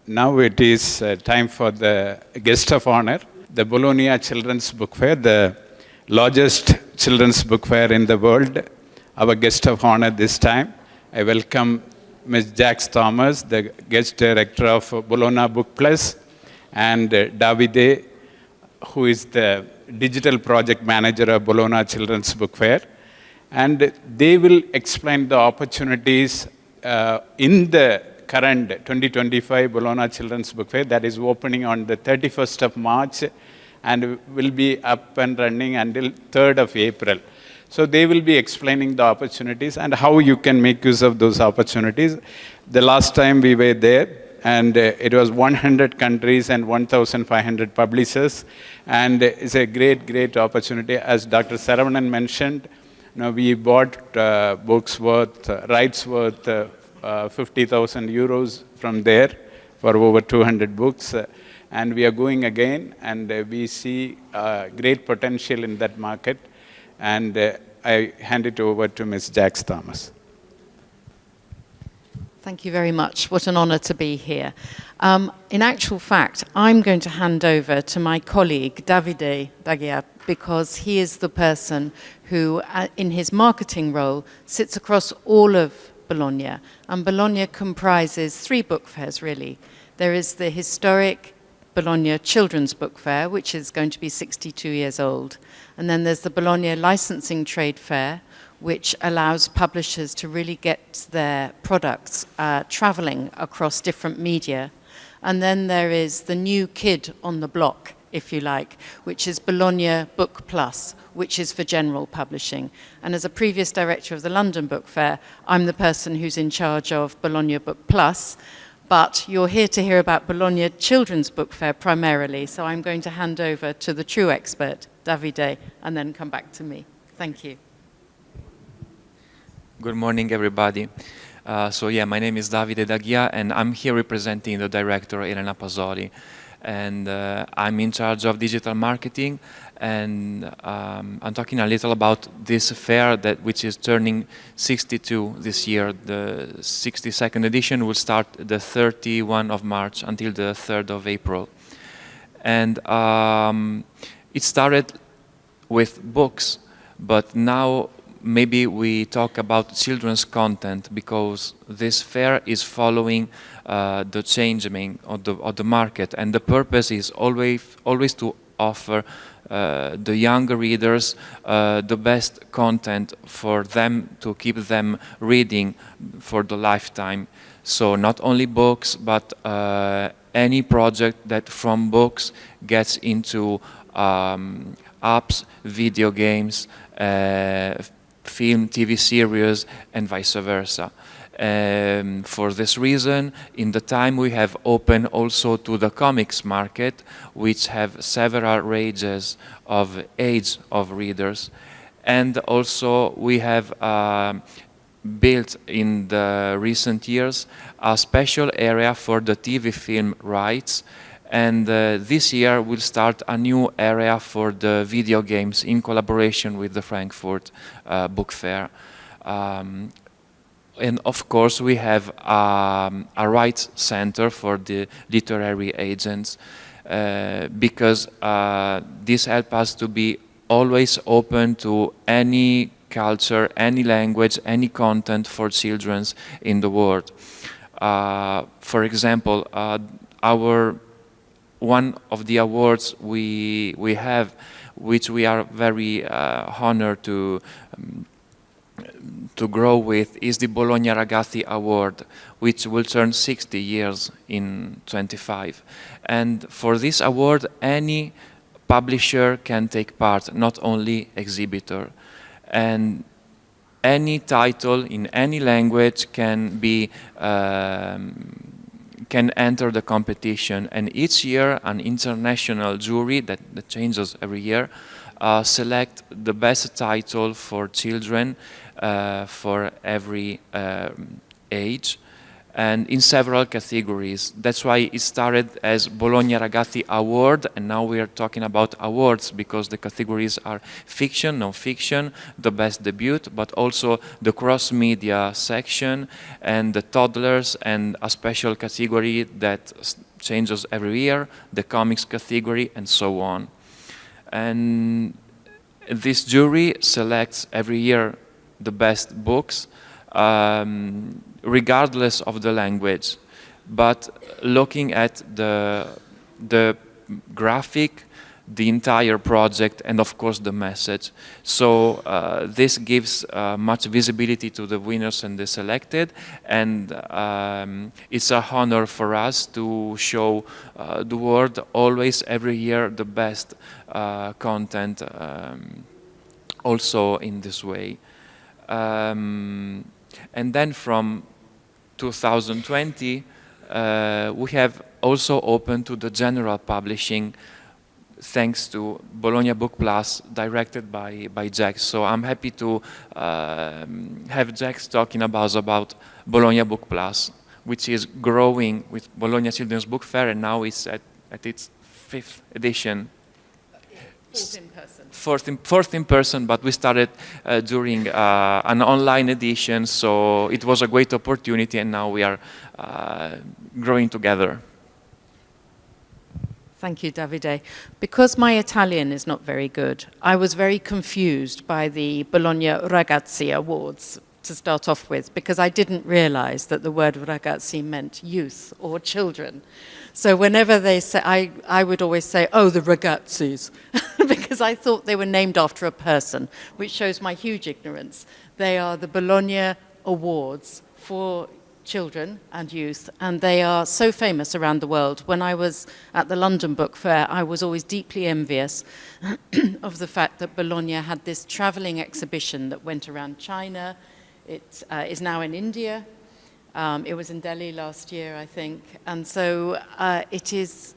now it is time for the guest of honor, the Bologna Children's Book Fair, the largest children's book fair in the world. Our guest of honor this time, I welcome Ms. Jax Thomas, the guest director of Bologna Book Plus, and Davide, who is the digital project manager of Bologna Children's Book Fair. And they will explain the opportunities in the current 2025 Bologna Children's Book Fair that is opening on the 31st of March and will be up and running until 3rd of April. So they will be explaining the opportunities and how you can make use of those opportunities. The last time we were there, and it was 100 countries and 1,500 publishers, and it's a great, great opportunity. As Dr. Saravanan mentioned, we bought books worth, rights worth 50,000 euros from there for over 200 books. And we are going again, and we see great potential in that market. And I hand it over to Ms. Jax Thomas. Thank you very much. What an honor to be here. In actual fact, I'm going to hand over to my colleague, Davide D'Agea, because he is the person who, in his marketing role, sits across all of Bologna. And Bologna comprises 3 book fairs, really. There is the historic Bologna Children's Book Fair, which is going to be 62 years old. And then there's the Bologna Licensing Trade Fair, which allows publishers to really get their products traveling across different media. And then there is the new kid on the block, if you like, which is Bologna Book Plus, which is for general publishing. And as a previous director of the London Book Fair, I'm the person who's in charge of Bologna Book Plus. But you're here to hear about Bologna Children's Book Fair primarily, so I'm going to hand over to the true expert, Davide, and then come back to me. Thank you. Good morning, everybody. My name is Davide D'Agea, and I'm here representing the director, Elena Pasoli. And I'm in charge of digital marketing, and I'm talking a little about this fair which is turning 62 this year. The 62nd edition will start the 31st of March until the 3rd of April. And it started with books, but now maybe we talk about children's content, because this fair is following the changing of the market, and the purpose is always to offer the younger readers the best content for them, to keep them reading for the lifetime. So not only books, but any project that from books gets into apps, video games, film, TV series, and vice versa. For this reason, in the time we have opened also to the comics market, which have several ranges of age of readers. And also we have built in the recent years a special area for the TV film rights. And this year we'll start a new area for the video games in collaboration with the Frankfurt Book Fair. And of course we have a rights center for the literary agents, because this helps us to be always open to any culture, any language, any content for children in the world. For example, one of the awards we have, which we are very honored to grow with, is the Bologna Ragazzi Award, which will turn 60 years in 25. And for this award, any publisher can take part, not only exhibitor. And any title in any language can be can enter the competition, and each year an international jury that changes every year select the best title for children for every age, and in several categories. That's why it started as Bologna Ragazzi Award, and now we are talking about awards because the categories are fiction, non-fiction, the best debut, but also the cross-media section and the toddlers, and a special category that changes every year, the comics category, and so on. And this jury selects every year the best books, regardless of the language, but looking at the graphic, the entire project, and of course the message. So this gives much visibility to the winners and the selected, and it's an honor for us to show the world always every year the best content also in this way. And then from 2020, we have also opened to the general publishing, thanks to Bologna Book Plus, directed by Jax. So I'm happy to have Jax talking about Bologna Book Plus, which is growing with Bologna Children's Book Fair, and now it's at its 5th edition. Fourth in person. Fourth in person, but we started during an online edition, so it was a great opportunity, and now we are growing together. Thank you, Davide. Because my Italian is not very good, I was very confused by the Bologna Ragazzi Awards to start off with, because I didn't realize that the word ragazzi meant youth or children. So whenever they say, I would always say, oh, the ragazzis, because I thought they were named after a person, which shows my huge ignorance. They are the Bologna Awards for children and youth, and they are so famous around the world. When I was at the London Book Fair, I was always deeply envious of the fact that Bologna had this traveling exhibition that went around China. It is now in India. It was in Delhi last year, I think. And so it is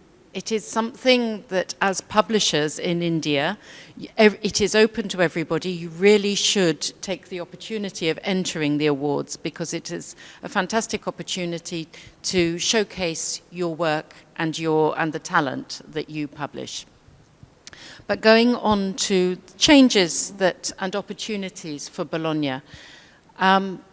something that, as publishers in India, it is open to everybody. You really should take the opportunity of entering the awards, because it is a fantastic opportunity to showcase your work and the talent that you publish. But going on to changes and opportunities for Bologna.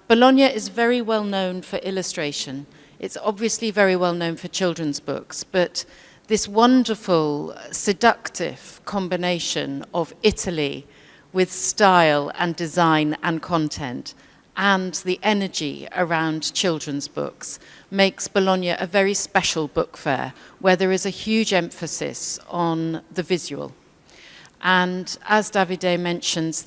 Bologna is very well known for illustration. It's obviously very well known for children's books, but this wonderful, seductive combination of Italy with style and design and content, and the energy around children's books, makes Bologna a very special book fair, where there is a huge emphasis on the visual. And as Davide mentions,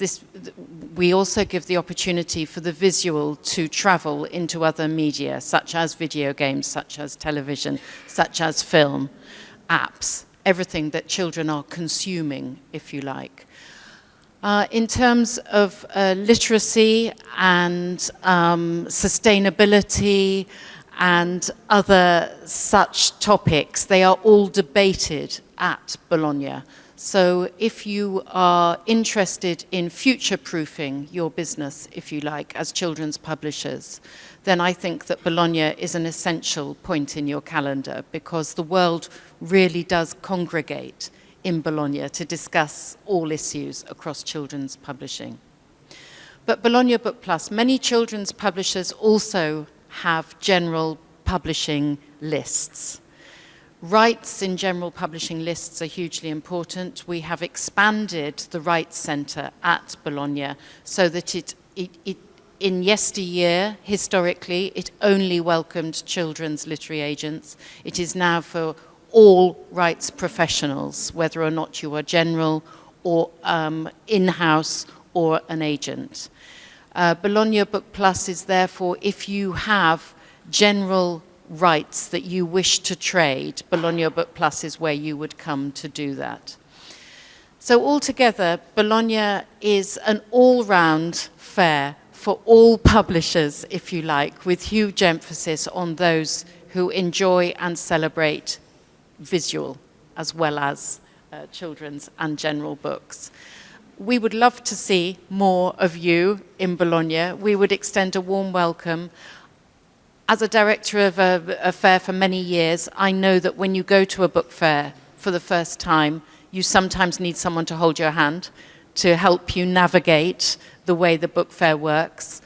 we also give the opportunity for the visual to travel into other media, such as video games, such as television, such as film, apps, everything that children are consuming, if you like. In terms of literacy and sustainability and other such topics, they are all debated at Bologna. So if you are interested in future-proofing your business, if you like, as children's publishers, then I think that Bologna is an essential point in your calendar, because the world really does congregate in Bologna to discuss all issues across children's publishing. But Bologna Book Plus, many children's publishers also have general publishing lists. Rights in general publishing lists are hugely important. We have expanded the Rights Centre at Bologna so that in yesteryear, historically, it only welcomed children's literary agents. It is now for all rights professionals, whether or not you are general or in-house or an agent. Bologna Book Plus is therefore, if you have general rights that you wish to trade, Bologna Book Plus is where you would come to do that. So altogether, Bologna is an all-round fair for all publishers, if you like, with huge emphasis on those who enjoy and celebrate visual as well as children's and general books. We would love to see more of you in Bologna. We would extend a warm welcome. as a director of a fair for many years, I know that when you go to a book fair for the first time, you sometimes need someone to hold your hand to help you navigate the way the book fair works.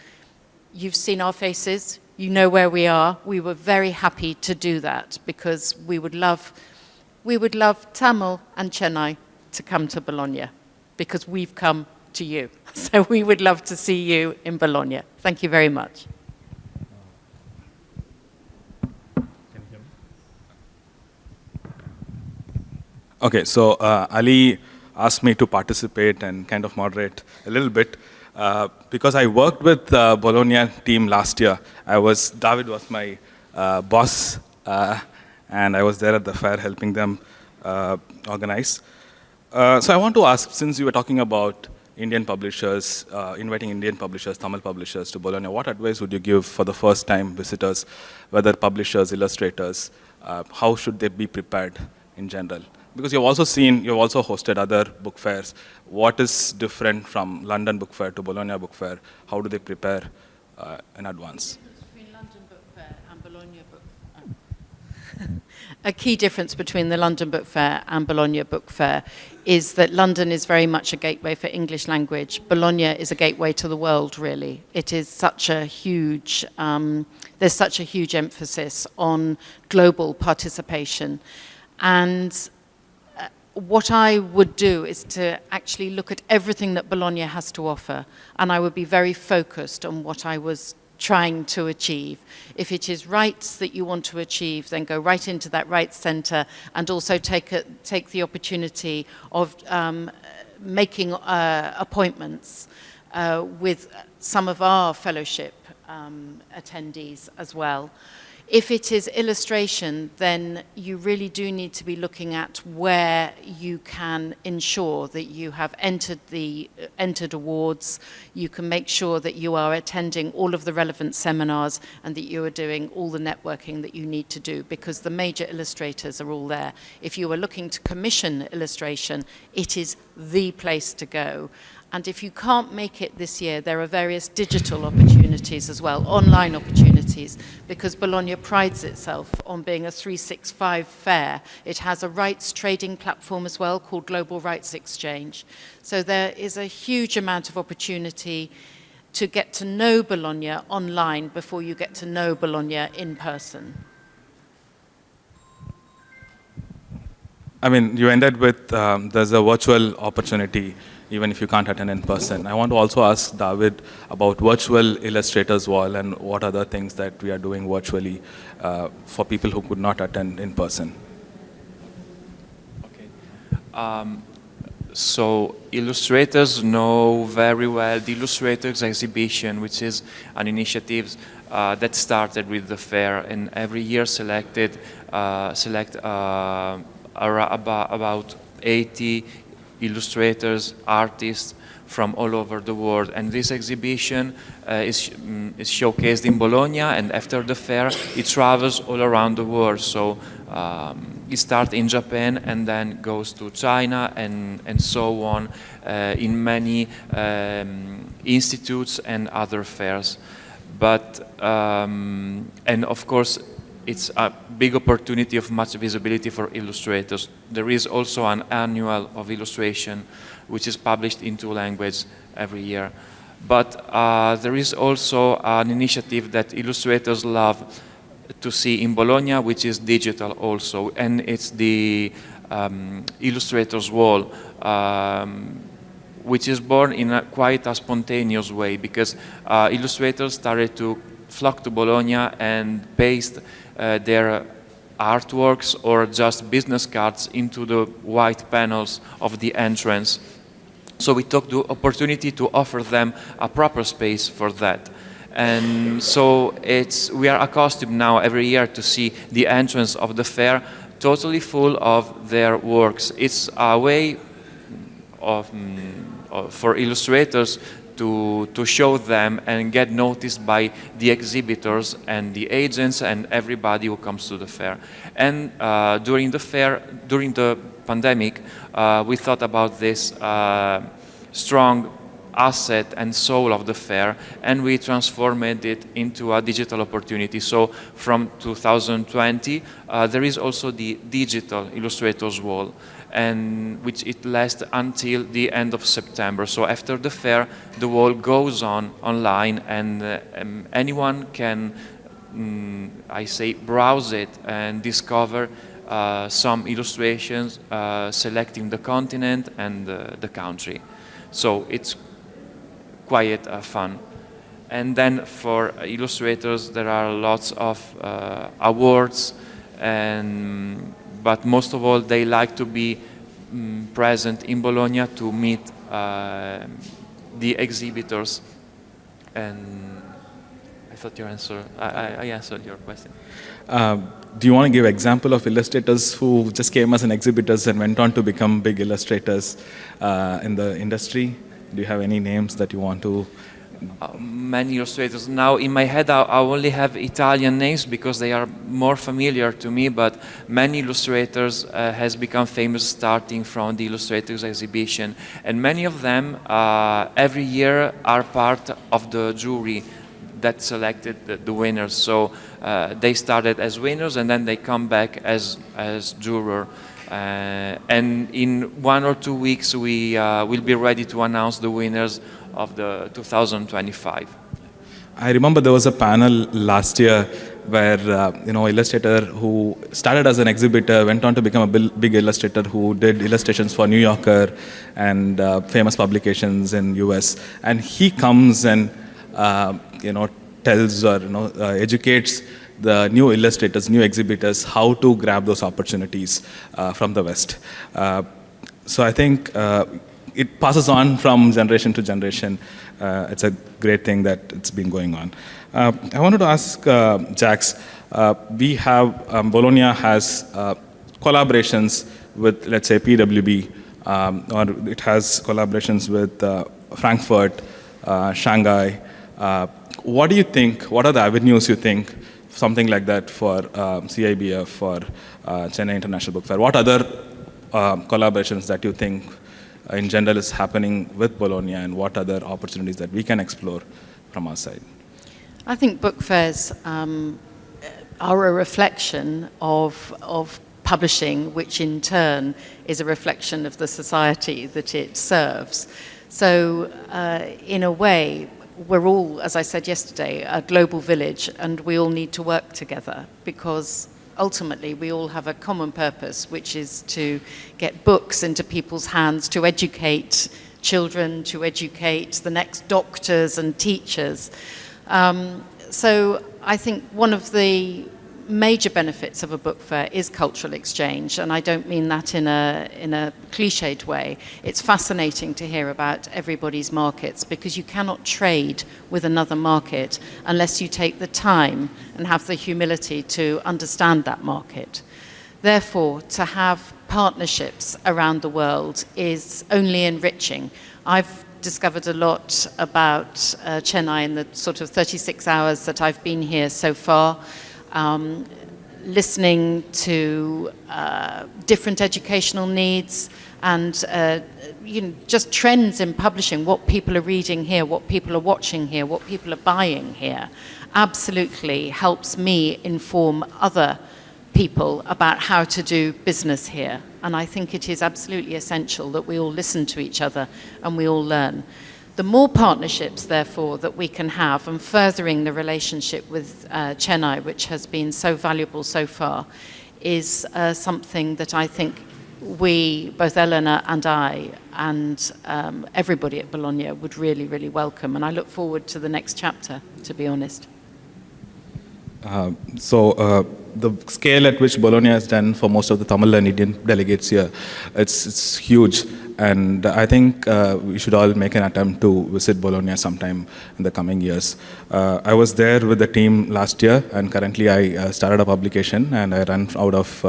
You've seen our faces, you know where we are. We were very happy to do that because we would love Tamil and Chennai to come to Bologna because we've come to you. So we would love to see you in Bologna. Thank you very much. Okay, so Ali asked me to participate and kind of moderate a little bit. Because I worked with the Bologna team last year. David was my boss, and I was there at the fair helping them organize. So I want to ask, since you were talking about Indian publishers, inviting Indian publishers, Tamil publishers to Bologna, what advice would you give for the first time visitors, whether publishers, illustrators, how should they be prepared in general? Because you've also hosted other book fairs. What is different from London Book Fair to Bologna Book Fair? How do they prepare in advance? Between London Book Fair and Bologna Book Fair. A key difference between the London Book Fair and Bologna Book Fair is that London is very much a gateway for English language. Bologna is a gateway to the world, really. It is such a huge, there's such a huge emphasis on global participation. And what I would do is to actually look at everything that Bologna has to offer, and I would be very focused on what I was trying to achieve. If it is rights that you want to achieve, then go right into that rights centre and also take the opportunity of making appointments with some of our fellowship attendees as well. If it is illustration, then you really do need to be looking at where you can ensure that you have entered awards. You can make sure that you are attending all of the relevant seminars and that you are doing all the networking that you need to do, because the major illustrators are all there. If you are looking to commission illustration, it is the place to go. And if you can't make it this year, there are various digital opportunities as well, online opportunities, because Bologna prides itself on being a 365 fair. It has a rights trading platform as well called Global Rights Exchange. So there is a huge amount of opportunity to get to know Bologna online before you get to know Bologna in person. I mean, you ended with there's a virtual opportunity even if you can't attend in person. I want to also ask David about Virtual Illustrators Wall and what other things that we are doing virtually for people who could not attend in person. Okay. So illustrators know very well the Illustrators Exhibition, which is an initiative that started with the fair, and every year select about 80 illustrators, artists from all over the world. And this exhibition is showcased in Bologna, and after the fair it travels all around the world. So it starts in Japan and then goes to China and so on in many institutes and other fairs. But and of course it's a big opportunity of much visibility for illustrators. There is also an annual of illustration which is published in 2 languages every year. But there is also an initiative that illustrators love to see in Bologna, which is digital also, and it's the Illustrators Wall, which is born in quite a spontaneous way, because illustrators started to flock to Bologna and paste their artworks or just business cards into the white panels of the entrance. So we took the opportunity to offer them a proper space for that. And so we are accustomed now every year to see the entrance of the fair totally full of their works. It's a way for illustrators to show them and get noticed by the exhibitors and the agents and everybody who comes to the fair. And during the pandemic, we thought about this strong asset and soul of the fair, and we transformed it into a digital opportunity. So from 2020, there is also the digital illustrators wall, and which it lasts until the end of September. So after the fair, the wall goes on online, and anyone can, I say, browse it and discover some illustrations, selecting the continent and the country. So it's quite fun. And then for illustrators, there are lots of awards, but most of all, they like to be present in Bologna to meet the exhibitors. And I thought I answered your question. Do you want to give example of illustrators who just came as an exhibitors and went on to become big illustrators in the industry? Do you have any names that you want to? Many illustrators. Now in my head I only have Italian names because they are more familiar to me, but many illustrators has become famous starting from the illustrators exhibition, and many of them every year are part of the jury that selected the winners. So they started as winners and then they come back as juror. And in 1 or 2 weeks we will be ready to announce the winners of the 2025. I remember there was a panel last year where illustrator who started as an exhibitor went on to become a big illustrator who did illustrations for New Yorker and famous publications in US, and he comes and tells or educates the new illustrators, new exhibitors, how to grab those opportunities from the West. So I think it passes on from generation to generation. It's a great thing that it's been going on. I wanted to ask Jax, we have, Bologna has collaborations with, let's say, PWB, or it has collaborations with Frankfurt, Shanghai. What do you think, what are the avenues you think, something like that for Cibf, for Chennai International Book Fair? What other collaborations that you think in general is happening with Bologna, and what other opportunities that we can explore from our side? I think book fairs are a reflection of publishing, which in turn is a reflection of the society that it serves. So in a way, we're all, as I said yesterday, a global village, and we all need to work together because ultimately we all have a common purpose, which is to get books into people's hands, to educate children, to educate the next doctors and teachers. So I think one of the major benefits of a book fair is cultural exchange, and I don't mean that in a cliched way. It's fascinating to hear about everybody's markets, because you cannot trade with another market unless you take the time and have the humility to understand that market. Therefore, to have partnerships around the world is only enriching. I've discovered a lot about Chennai in the sort of 36 hours that I've been here so far. Listening to different educational needs and just trends in publishing, what people are reading here, what people are watching here, what people are buying here, absolutely helps me inform other people about how to do business here. And I think it is absolutely essential that we all listen to each other and we all learn. The more partnerships, therefore, that we can have, and furthering the relationship with Chennai, which has been so valuable so far, is something that I think we, both Elena and I, and everybody at Bologna would really, really welcome. And I look forward to the next chapter, to be honest. So the scale at which Bologna has done for most of the Tamil and Indian delegates here, it's huge. And I think we should all make an attempt to visit Bologna sometime in the coming years. I was there with the team last year, and currently I started a publication, and I run out of,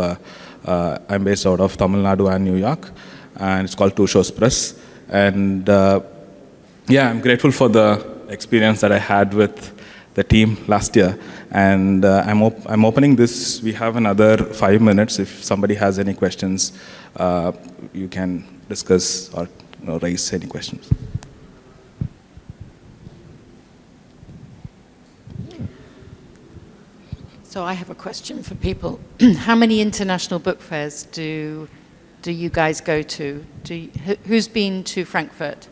I'm based out of Tamil Nadu and New York, and it's called Two Shows Press. And yeah, I'm grateful for the experience that I had with the team last year. And I'm opening this. We have another 5 minutes. If somebody has any questions, you can discuss or raise any questions. So I have a question for people. How many international book fairs do you guys go to? Who's been to Frankfurt?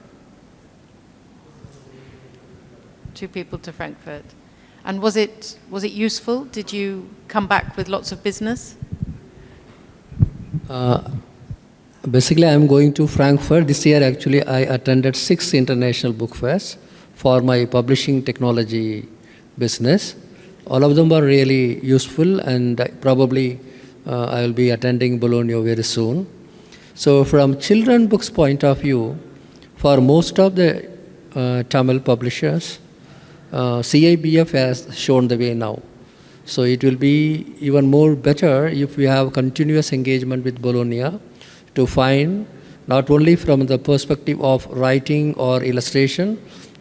2 people to Frankfurt. And was it useful? Did you come back with lots of business? Basically, I'm going to Frankfurt. This year, actually, I attended 6 international book fairs for my publishing technology business. All of them were really useful, and probably I will be attending Bologna very soon. So from children books point of view, for most of the Tamil publishers, Cibf has shown the way now. So it will be even more better if we have continuous engagement with Bologna to find not only from the perspective of writing or illustration,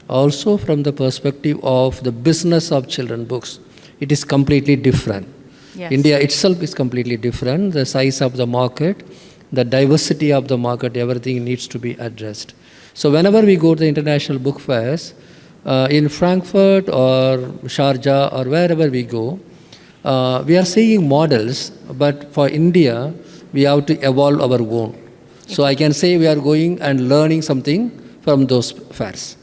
also from the perspective of the business of children books. It is completely different. Yes. India itself is completely different. The size of the market, the diversity of the market, everything needs to be addressed. So whenever we go to the international book fairs, in Frankfurt or Sharjah or wherever we go, we are seeing models, but for India, we have to evolve our own. So I can say we are going and learning something from those fairs.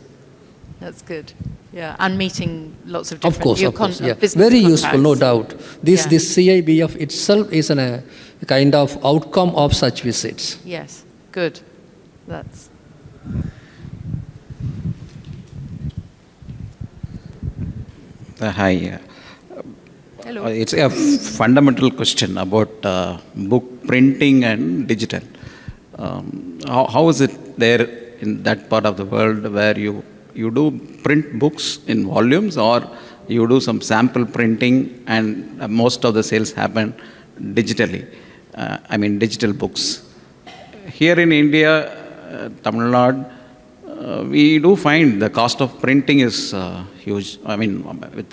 That's good. Yeah, and meeting lots of different Of course, yeah. business Very contacts. useful, no doubt. This CIBF itself is a kind of outcome of such visits. Yes, good. That's... Hi. Hello. It's a fundamental question about book printing and digital. How is it there in that part of the world where you do print books in volumes, or you do some sample printing and most of the sales happen digitally? I mean digital books. Here in India, Tamil Nadu, we do find the cost of printing is huge. I mean, with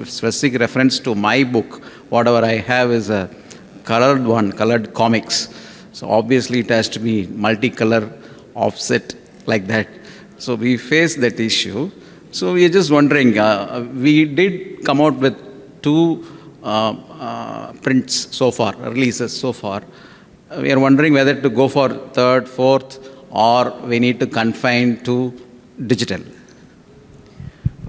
specific reference to my book, whatever I have is a colored comics. So obviously it has to be multicolor, offset, like that. So we face that issue. So we are just wondering, we did come out with 2 prints so far, releases so far. We are wondering whether to go for 3rd, 4th, or we need to confine to digital.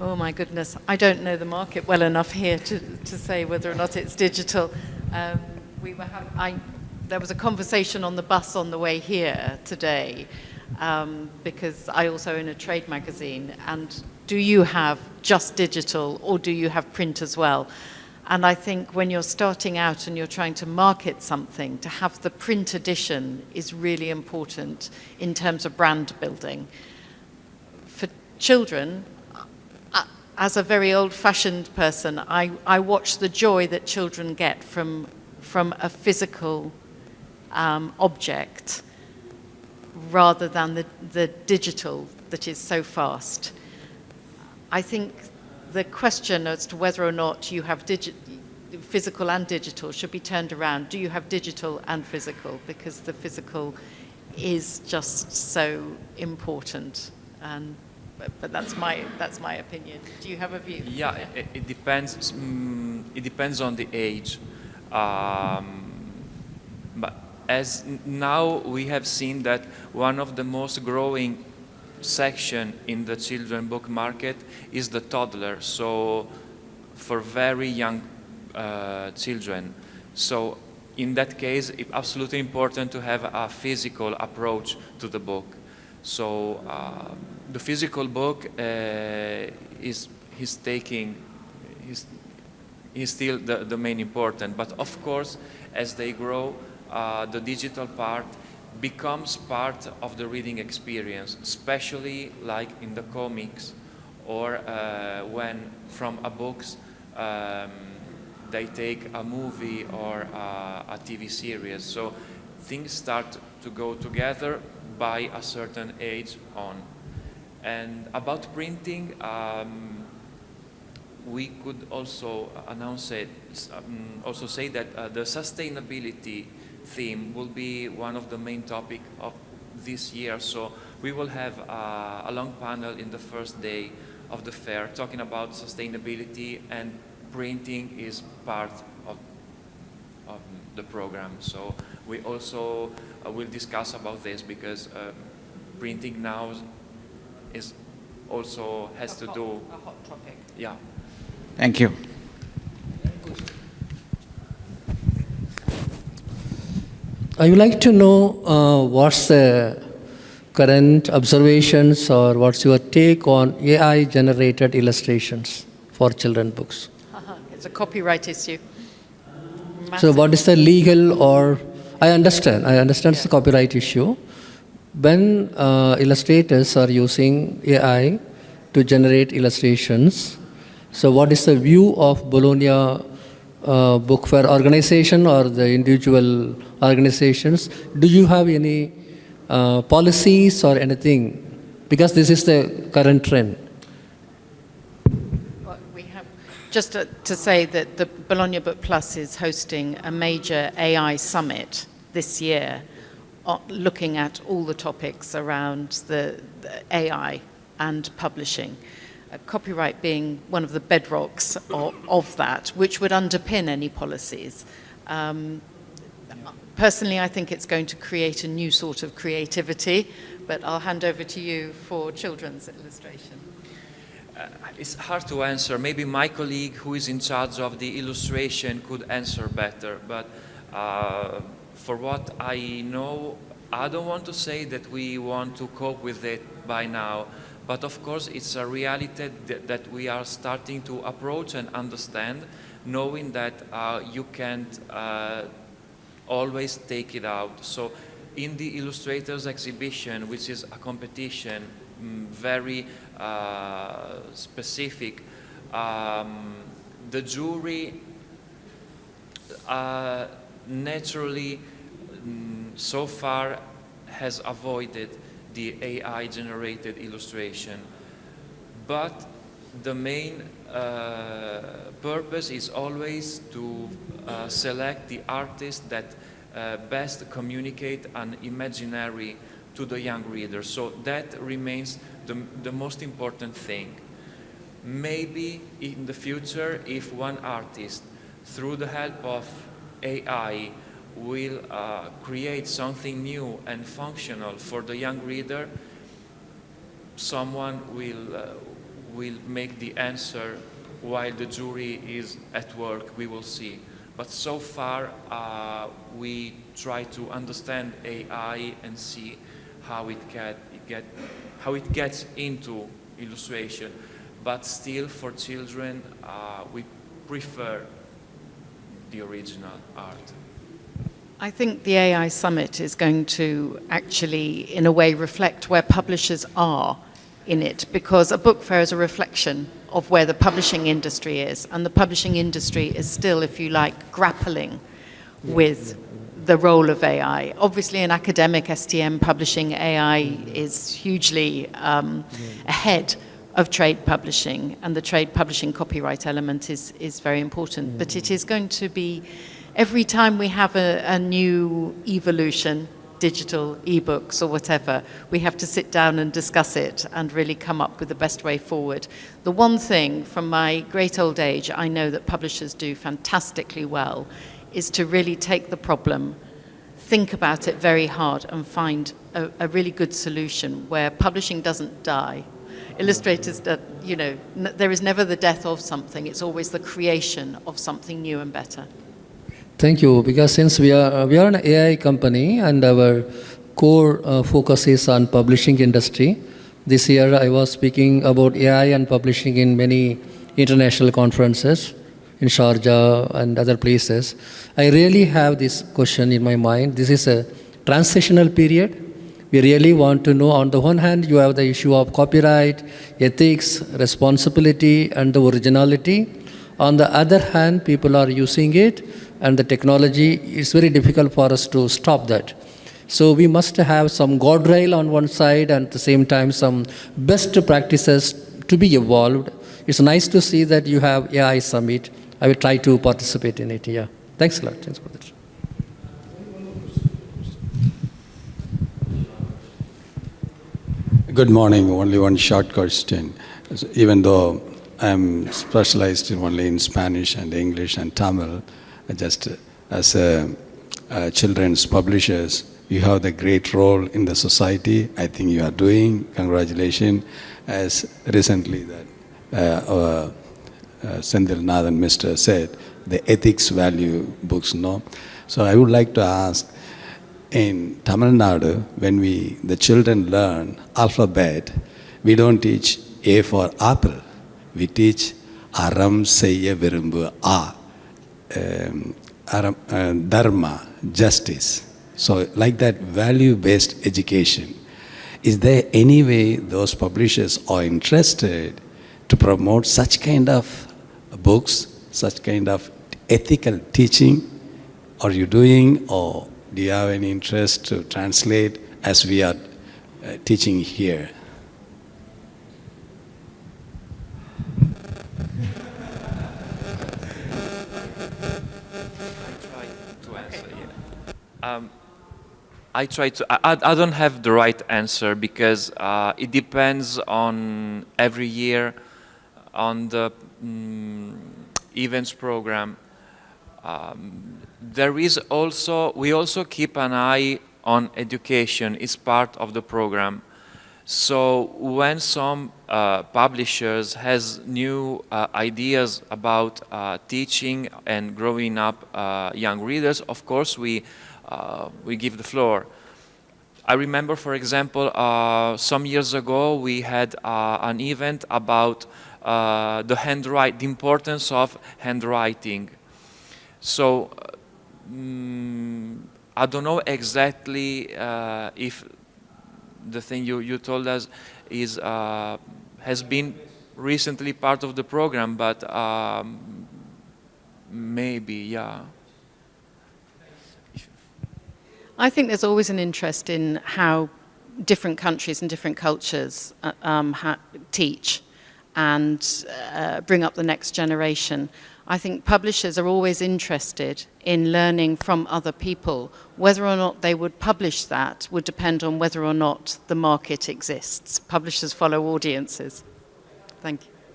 Oh my goodness, I don't know the market well enough here to say whether or not it's digital. There was a conversation on the bus on the way here today, because I also own a trade magazine, and do you have just digital or do you have print as well? And I think when you're starting out and you're trying to market something, to have the print edition is really important in terms of brand building. For children, as a very old-fashioned person, I watch the joy that children get from a physical object rather than the digital that is so fast. I think the question as to whether or not you have physical and digital should be turned around. Do you have digital and physical? Because the physical is just so important. But that's my opinion. Do you have a view? Yeah, it depends. It depends on the age. But as now we have seen that one of the most growing section in the children book market is the toddler, so for very young children. So in that case, it's absolutely important to have a physical approach to the book. So the physical book is still the main important, but of course as they grow, the digital part becomes part of the reading experience, especially like in the comics, or when from a books they take a movie or a TV series. So things start to go together by a certain age on. And about printing, we could also say that the sustainability theme will be one of the main topic of this year. So we will have a long panel in the first day of the fair talking about sustainability and printing is part of the program. So we also will discuss about this because printing now is also has to do. A hot topic. Yeah. Thank you. I would like to know what's the current observations or what's your take on AI-generated illustrations for children books? It's a copyright issue. So Massive. what is the legal or, I understand it's a copyright issue. When illustrators are using AI to generate illustrations, so what is the view of Bologna Book Fair organization or the individual organizations? Do you have any policies or anything? Because this is the current trend. Well, we have, just to say that the Bologna Book Plus is hosting a major AI summit this year, looking at all the topics around the AI and publishing. Copyright being one of the bedrocks of that, which would underpin any policies. Personally, I think it's going to create a new sort of creativity, but I'll hand over to you for children's illustration. It's hard to answer. Maybe my colleague who is in charge of the illustration could answer better, but for what I know, I don't want to say that we want to cope with it by now. But of course, it's a reality that we are starting to approach and understand, knowing that you can't always take it out. So in the Illustrators exhibition, which is a competition, very specific, the jury naturally so far has avoided the AI-generated illustration. But the main purpose is always to select the artists that best communicate an imaginary to the young reader. So that remains the most important thing. Maybe in the future, if one artist, through the help of AI, will create something new and functional for the young reader, someone will make the answer while the jury is at work. We will see. But so far, we try to understand AI and see how it gets into illustration. But still, for children, we prefer the original art. I think the AI Summit is going to actually, in a way, reflect where publishers are in it, because a book fair is a reflection of where the publishing industry is, and the publishing industry is still, if you like, grappling with the role of AI. Obviously, in academic STM publishing, AI is hugely ahead of trade publishing, and the trade publishing copyright element is very important. But it is going to be, every time we have a new evolution, digital, ebooks or whatever, we have to sit down and discuss it and really come up with the best way forward. The one thing from my great old age I know that publishers do fantastically well is to really take the problem, think about it very hard and find a really good solution where publishing doesn't die. Illustrators, you know, there is never the death of something, it's always the creation of something new and better. Thank you. Because since we are an AI company and our core focus is on publishing industry, this year I was speaking about AI and publishing in many international conferences in Sharjah and other places. I really have this question in my mind. This is a transitional period. We really want to know, on the one hand, you have the issue of copyright, ethics, responsibility, and the originality. On the other hand, people are using it, and the technology is very difficult for us to stop that. So we must have some guardrail on one side, and at the same time some best practices to be evolved. It's nice to see that you have AI Summit. I will try to participate in it. Yeah. Thanks a lot. Thanks for that. Good morning. Only one short question. Even though I'm specialized only in Spanish and English and Tamil. Just as a children's publishers, you have the great role in the society. I think you are doing. Congratulations. As recently that our Sendil Nathan Mr. said, the ethics value books, no? So I would like to ask, in Tamil Nadu, when the children learn alphabet, we don't teach A for apple. We teach Aram Seyya Virumbu A. Dharma, justice. So like that value-based education. Is there any way those publishers are interested to promote such kind of books, such kind of ethical teaching? Are you doing, or do you have any interest to translate as we are teaching here? I don't have the right answer because it depends on every year on the events program. We also keep an eye on education. It's part of the program. So when some publishers has new ideas about teaching and growing up young readers, of course we give the floor. I remember, for example, some years ago we had an event about the importance of handwriting. So I don't know exactly if the thing you told us is has been recently part of the program, but maybe, yeah. I think there's always an interest in how different countries and different cultures teach and bring up the next generation. I think publishers are always interested in learning from other people. Whether or not they would publish that would depend on whether or not the market exists. Publishers follow audiences. Thank you.